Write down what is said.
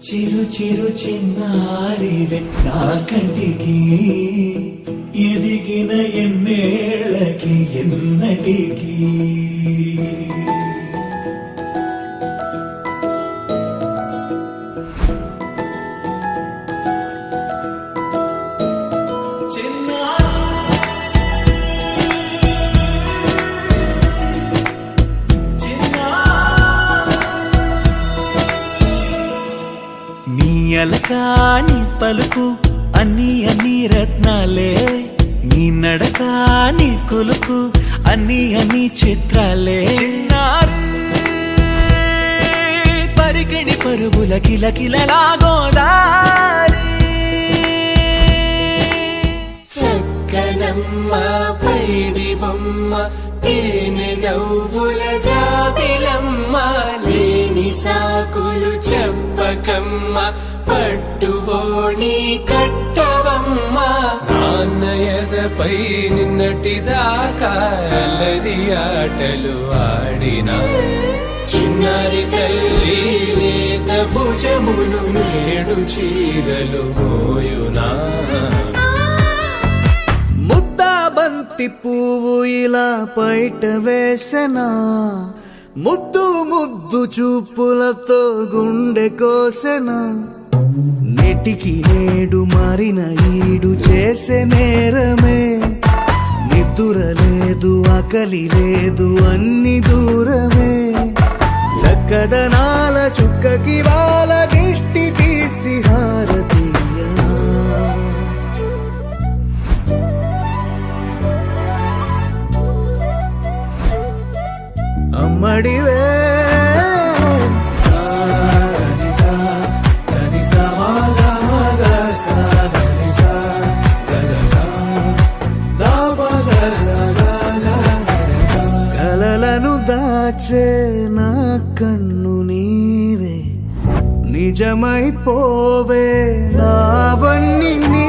చిరు చిరు చిన్నారివే నా కంటికి ఎదిగిన ఎన్నేళ్ళకి ఎన్నటికి అలకాని పలుకు అన్ని అన్ని రత్నాలే నీ నడకాని కొలుకు అన్ని అన్ని చిత్రాలే పరికిణి పరుగుల కిలకిలలాగోదారి చక్కనమ్మ పైడి బొమ్మ తేనె నవ్వుల జాబిలమ్మ లేని సాకులు చెప్పకమ్మ పట్టువోణి కట్టవమ్మ నాన్నయదపై నిన్నటిదాకా అల్లరి ఆటలు ఆడినా చిన్నారి తల్లి లేత భుజములు నేడు చీరలు మోయునా బంతి పువ్వు ఇలా బయట వేసనా ముద్దు ముద్దు చూపులతో గుండె కోసెనా నెటికి నేడు మారిన ఈడు చేసే నేరమే నిద్ర లేదు ఆకలి లేదు అన్ని దూరమే చక్కదనాల చుక్కకి వాళ్ళ దిష్టి తీసి హారతీయనా అమ్మడివే కలలను దాచే నా కన్ను నీవే నిజమైపోవే నావన్నీ నీ